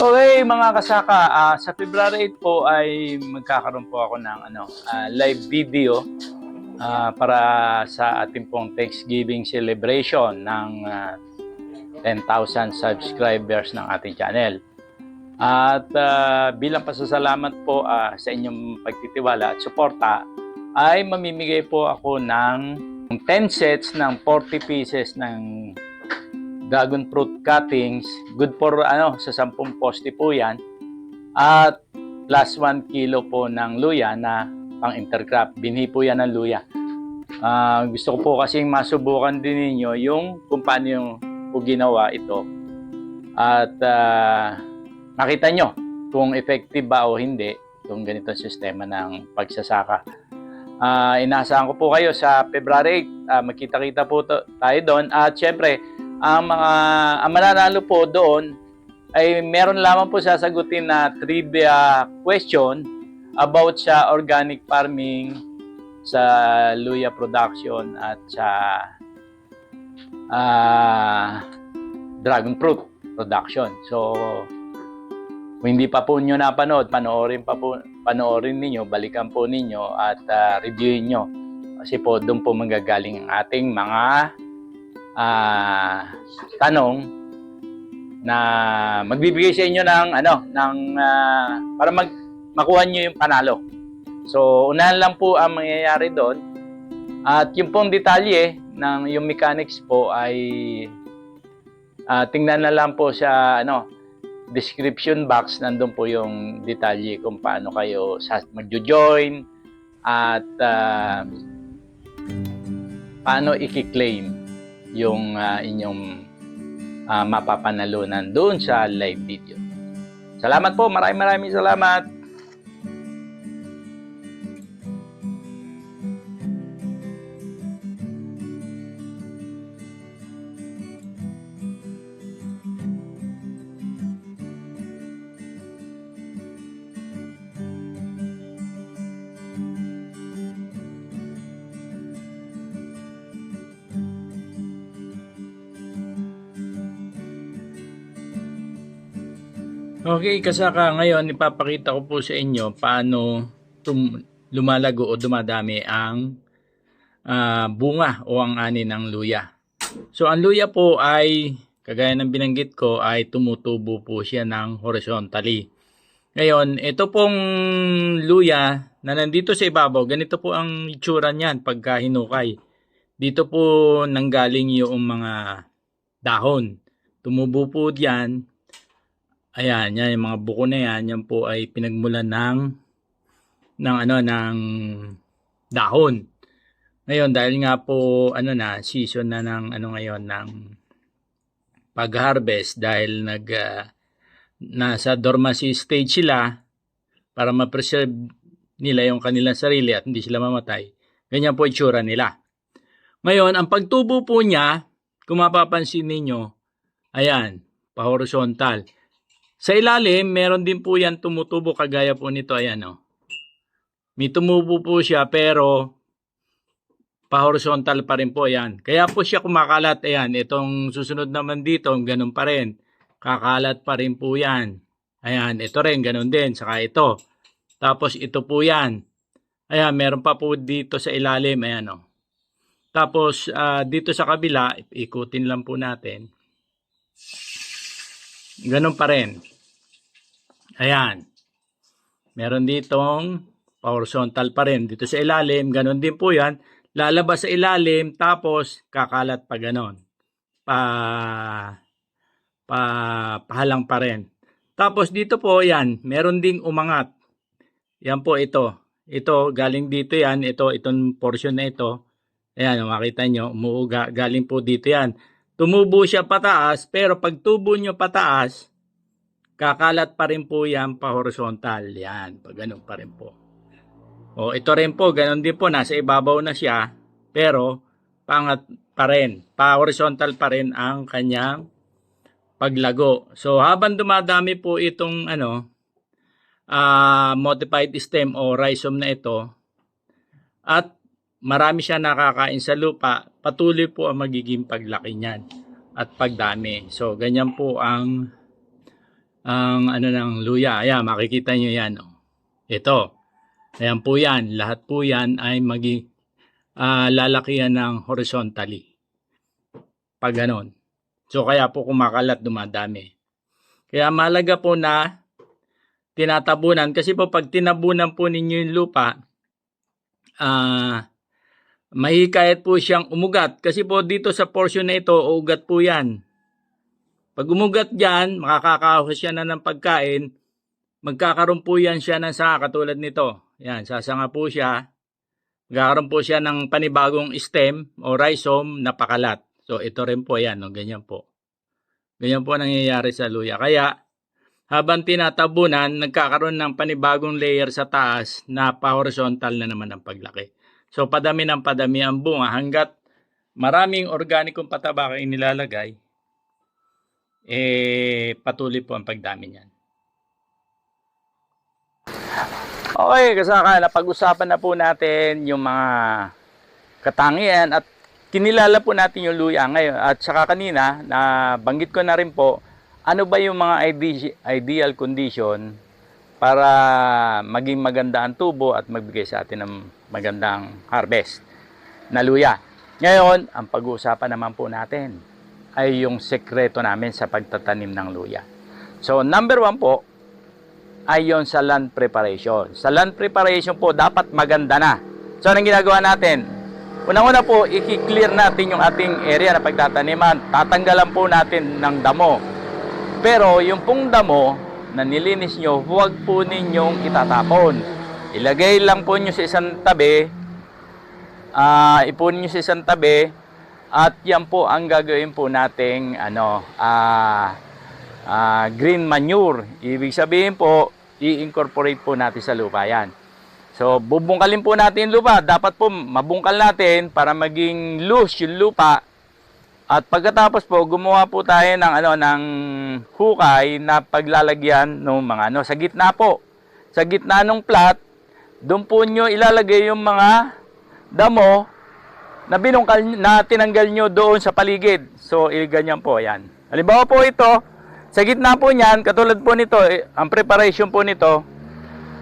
Okay, mga kasaka, sa February 8 po ay magkakaroon po ako ng live video para sa ating pong Thanksgiving celebration ng 10,000 subscribers ng ating channel. At bilang pasasalamat po sa inyong pagtitiwala at suporta, ay mamimigay po ako ng 10 sets ng 40 pieces ng dragon fruit cuttings. Good for sa 10 poste po yan. At plus 1 kilo po ng luya na pang intercrop. Binhi po yan ng luya. Gusto ko po kasing masubukan din ninyo yung kung paano yung po ginawa ito. At makita nyo kung effective ba o hindi itong ganitong sistema ng pagsasaka. Inaasahan ko po kayo sa February 8. Magkita-kita po tayo doon. At syempre, ang mananalo po doon ay meron lamang po sasagutin na trivia question about sa organic farming, sa luya production at sa dragon fruit production. So, kung hindi pa po nyo napanood, panoorin ninyo, balikan po ninyo at reviewin nyo. Kasi po doon po manggagaling ang ating mga tanong na magbibigay sa inyo ng para makuha niyo yung panalo. So, unahan lang po ang mangyayari doon. At yung pong detalye ng yung mechanics po ay tingnan na lang po sa description box. Nandun po yung detalye kung paano kayo magjo-join at paano i-claim yung inyong mapapanalunan doon sa live video. Salamat po, maraming salamat. Okay, kasaka, ngayon ipapakita ko po sa inyo paano lumalago o dumadami ang bunga o ang ani ng luya. So, ang luya po ay, kagaya ng binanggit ko, ay tumutubo po siya ng horizontally. Ngayon, ito pong luya na nandito sa ibabaw, ganito po ang itsura niyan pagka hinukay. Dito po nanggaling yung mga dahon. Tumubo po diyan. Ayan, yan yung mga buko na yan po ay pinagmulan ng dahon. Ngayon, dahil nga po season na ng ngayon ng pag-harvest, dahil nasa dormancy stage sila para ma-preserve nila yung kanilang sarili at hindi sila mamatay. Ganyan po itsura nila. Ngayon, ang pagtubo po niya, kung mapapansin ninyo, ayan, pa-horizontal. Sa ilalim, meron din po yan tumutubo kagaya po nito. Ayan, may tumubo po siya pero pa-horizontal pa rin po. Ayan. Kaya po siya kumakalat. Ayan, itong susunod naman dito, ganun pa rin. Kakalat pa rin po yan. Ayan, ito rin, ganun din. Saka ito. Tapos ito po yan. Ayan, meron pa po dito sa ilalim. Ayan, Tapos dito sa kabila, ikutin lang po natin. Ganun pa rin. Ayan. Meron ditong horizontal pa rin. Dito sa ilalim, ganun din po yan. Lalabas sa ilalim, tapos kakalat pa ganun. Pahalang pa rin. Tapos dito po, yan. Meron ding umangat. Yan po ito. Ito, galing dito yan. Itong portion na ito. Ayan, makita nyo, umuuga. Galing po dito yan. Tumubo siya pataas, pero pag tubo nyo pataas, kakalat pa rin po yan pa-horizontal. Yan, pag ganun pa rin po. O, ito rin po, ganun din po, nasa ibabaw na siya, pero pangat pa rin, pa-horizontal pa rin ang kanyang paglago. So, habang dumadami po itong modified stem o rhizome na ito, at marami siya nakakain sa lupa, patuloy po ang magiging paglaki niyan at pagdami. So, ganyan po ang ang ano ng luya. Ayan, makikita nyo yan. Oh. Ito. Ayan po yan. Lahat po yan ay lalakihan ng horizontally. Pag ganon. So, kaya po kumakalat, dumadami. Kaya mahalaga po na tinatabunan. Kasi po pag tinabunan po ninyo yung lupa, mahikayat po siyang umugat. Kasi po dito sa portion na ito, ugat po yan. Pag umugat dyan, makakakahos siya na ng pagkain, magkakaroon po yan siya ng sanga katulad nito. Yan, sasanga po siya. Magkakaroon po siya ng panibagong stem o rhizome na pakalat. So ito rin po yan, no? Ganyan po. Ganyan po nangyayari sa luya. Kaya habang tinatabunan, nagkakaroon ng panibagong layer sa taas na pa-horizontal na naman ang paglaki. So padami ng padami ang bunga hanggat maraming organikong pataba kayo nilalagay, patuloy po ang pagdami niyan. Okay, kasaka, napag-usapan na po natin yung mga katangian at kinilala po natin yung luya ngayon. At saka kanina, banggit ko na rin po, ano ba yung mga ideal condition para maging maganda ang tubo at magbigay sa atin ng magandang harvest na luya. Ngayon, ang pag-uusapan naman po natin ay yung sekreto namin sa pagtatanim ng luya. So, number 1 po ay yung sa land preparation. Sa land preparation po, dapat maganda na. So, anong ginagawa natin? Unang-una po, i-clear natin yung ating area na pagtataniman. Tatanggalan po natin ng damo. Pero, yung pong damo na nilinis nyo, huwag po ninyong itatapon. Ilagay lang po nyo sa isang tabi, ipunin nyo sa isang tabi, at yan po ang gagawin po nating green manure. Ibig sabihin po, i-incorporate po natin sa lupa yan. So, bubungkalin po natin yung lupa. Dapat po mabungkal natin para maging loose yung lupa. At pagkatapos po, gumawa po tayo ng hukay na paglalagyan ng mga sa gitna po. Sa gitna ng plat, doon po nyo ilalagay yung mga damo na binungkal na tinanggal nyo doon sa paligid. So, ganyan po yan. Halimbawa po ito, sa gitna po niyan, katulad po nito, ang preparation po nito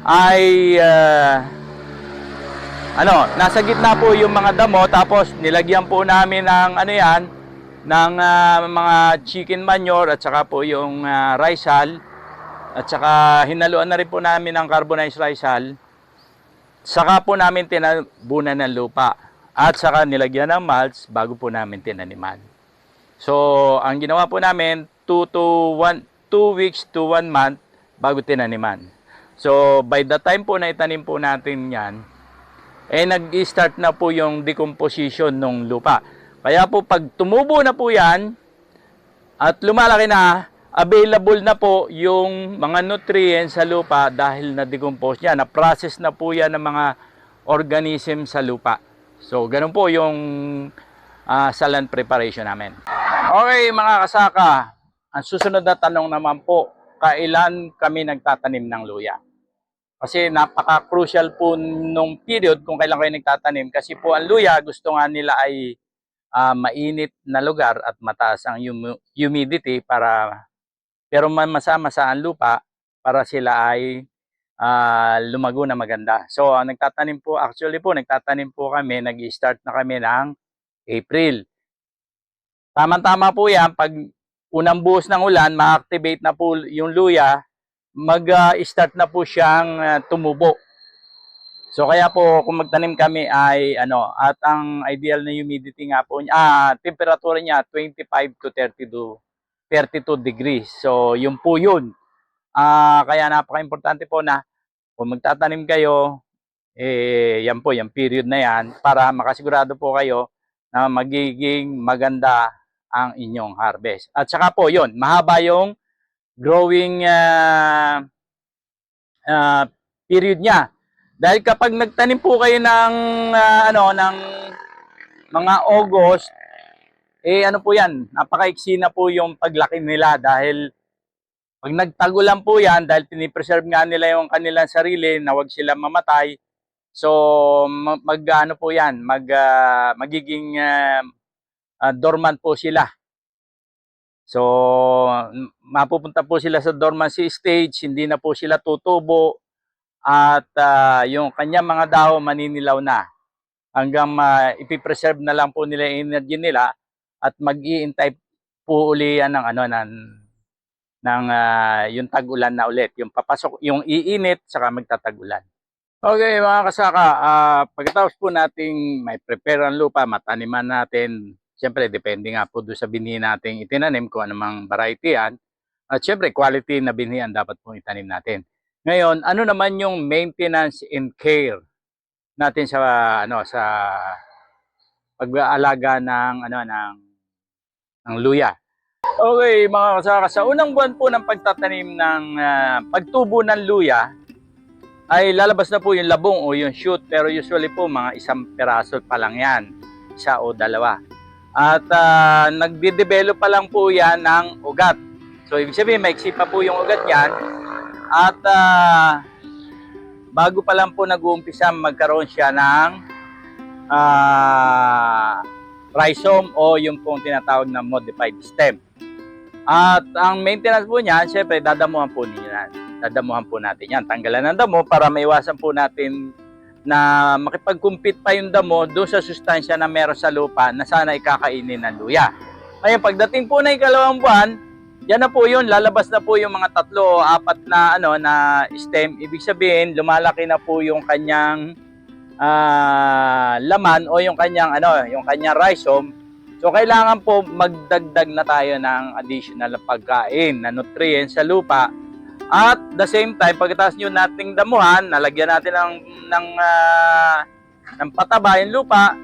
ay nasa gitna po yung mga damo, tapos nilagyan po namin ng ng mga chicken manure at saka po yung rice hull, at saka hinaluan na rin po namin ng carbonized rice hull. Saka po namin tinabunan ng lupa at saka nilagyan ng mulch bago po namin tinaniman. So, ang ginawa po namin 2 weeks to 1 month bago tinaniman. So, by the time po na itanim po natin yan, nag-start na po yung decomposition ng lupa. Kaya po pag tumubo na po yan at lumalaki na, available na po yung mga nutrients sa lupa dahil na-decompose niya. Na-process na po yan ng mga organism sa lupa. So, ganun po yung sa land preparation namin. Okay mga kasaka, ang susunod na tanong naman po, kailan kami nagtatanim ng luya? Kasi napaka-crucial po nung period kung kailan kayo nagtatanim. Kasi po ang luya, gusto nga nila ay mainit na lugar at mataas ang humidity pero masama-masa ang lupa para sila ay lumago na maganda. So, nagtatanim po kami, nag-start na kami ng April. Tama-tama po yan, pag unang buhos ng ulan, ma-activate na po yung luya, mag-start na po siyang tumubo. So kaya po kung magtanim kami ay at ang ideal na humidity nga po temperature niya 25 to 32 degrees. So yun po yun. Kaya napaka-importante po na kung magtatanim kayo, yan po, yung period na yan para makasigurado po kayo na magiging maganda ang inyong harvest. At saka po yun, mahaba yung growing period niya. Dahil kapag nagtanim po kayo ng ng mga August, po yan, napakaiksi na po yung paglaki nila dahil pag nagtagulan po yan, dahil pinipreserve nga nila yung kanilang sarili na wag sila mamatay, so po yan, magiging dormant po sila. So, mapupunta po sila sa dormancy stage, hindi na po sila tutubo at yung kanyang mga dahon maninilaw na hanggang ipipreserve na lang po nila yung energy nila at mag-iintay po uli yan ng yung tag-ulan na ulit, yung papasok, yung iinit saka magtatag-ulan. Okay mga kasaka, pagkatapos po nating may prepare ang lupa, mataniman natin, siyempre depende nga po doon sa binhi nating itinanim kung anumang variety yan. At siyempre quality na binhi ang dapat pong itanim natin. Ngayon, ano naman yung maintenance and care natin sa sa pag-aalaga ng luya. Okay mga kasaka, sa unang buwan po ng pagtatanim ng pagtubo ng luya, ay lalabas na po yung labong o yung shoot, pero usually po mga isang peraso pa lang yan, isa o dalawa. At nagde-develop pa lang po yan ng ugat. So ibig sabihin maiksi pa po yung ugat yan at bago pa lang po nag-uumpisa magkaroon siya ng rhizome o yung pong tinatawag na modified stem. At ang maintenance po niyan, syempre dadamuhan po niyan. Dadamuhan po natin yan. Tanggalan ng damo para maiwasan po natin na makipag-compete pa yung damo doon sa sustansya na meron sa lupa na sana ikakainin ng luya. Ngayon, pagdating po na ikalawang buwan, yan na po yun. Lalabas na po yung mga 3 o 4 na, na stem. Ibig sabihin, lumalaki na po yung kanyang laman o yung kanyang, yung kanyang rhizome. So, kailangan po magdagdag na tayo ng additional pagkain na nutrients sa lupa. At the same time, pagkatapos nyo nating damuhan, nalagyan natin ng pataba yung lupa,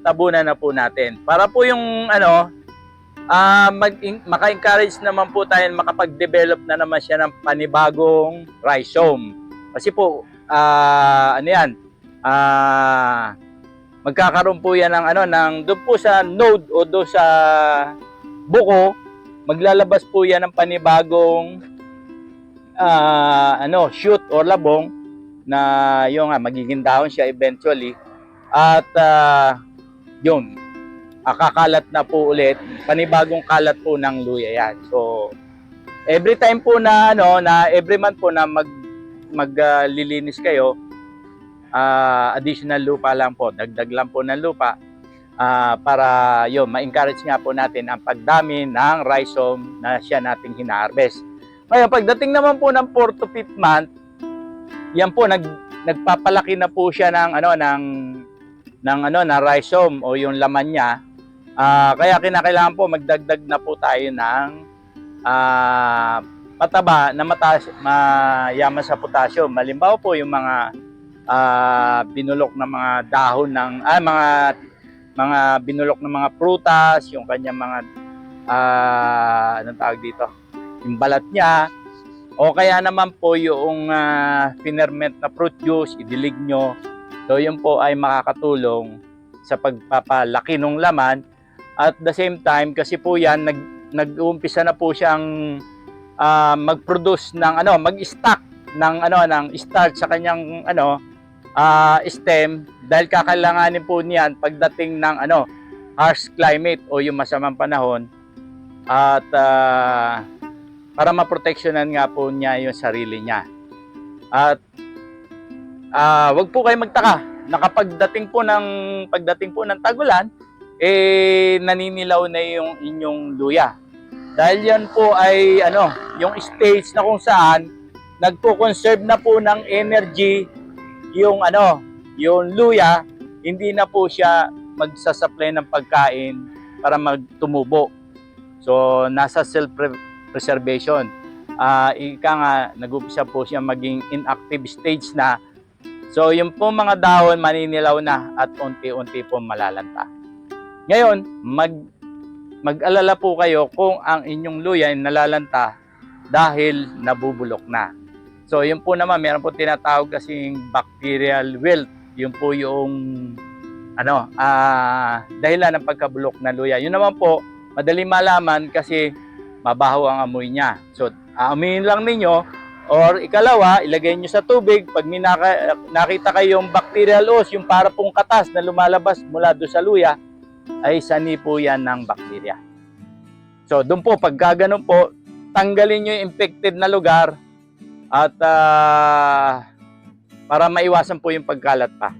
tabunan na po natin. Para po yung maka-encourage naman po tayo, makapag-develop na naman siya ng panibagong rhizome. Kasi po, magkakaroon po yan ng doon po sa node o doon sa buko, maglalabas po yan ng panibagong shoot or labong na yung magiging dahon siya eventually at yun kakalat na po ulit, panibagong kalat po ng luya yan. So every time po na every month po na maglilinis kayo, additional lupa lang po, dagdag lang po ng lupa para yun ma-encourage nga po natin ang pagdami ng rhizome na siya nating hina-harvest. Ngayon, pagdating naman po ng 4 to 5th month, yan po nagpapalaki na po siya ng rhizome o yung laman niya. Kaya kinakailangan po magdagdag na po tayo ng pataba na mayaman sa potassium. Halimbawa po yung mga binulok na mga dahon ng mga binulok na mga prutas, yung kanyang mga anong tawag dito? Yung balat niya, o kaya naman po yung finerment na fruit juice, idilig nyo. So yun po ay makakatulong sa pagpapalaki ng laman. At the same time, kasi po yan, nag-uumpisa na po siyang mag-produce ng mag-stock ng starch sa kanyang stem, dahil kakailanganin po niyan pagdating ng harsh climate o yung masamang panahon, at para maproteksyonan nga po niya yung sarili niya. At wag po kayo magtaka na pagdating po ng tagulan, naninilaw na yung inyong luya. Dahil yan po ay yung stage na kung saan nagpo-conserve na po ng energy yung luya, hindi na po siya magsasupply ng pagkain para magtumubo. So nasa self-preservation. Ika nga, nag-upisa po siya maging inactive stage na. So yung po mga dahon maninilaw na at unti-unti po malalanta. Ngayon, mag-alala po kayo kung ang inyong luya ay nalalanta dahil nabubulok na. So yun po naman, meron po tinatawag kasing bacterial wilt. Yun po yung dahilan ng pagkabulok na luya. Yun naman po, madali malaman kasi mabaho ang amoy niya. So aamuyin lang ninyo, or ikalawa, ilagay nyo sa tubig. Pag nakita kayong bacterial ooze, yung para pong katas na lumalabas mula doon sa luya, ay sani po yan ng bakterya. So, doon po, pagka ganun po, tanggalin nyo yung infected na lugar at para maiwasan po yung pagkalat pa.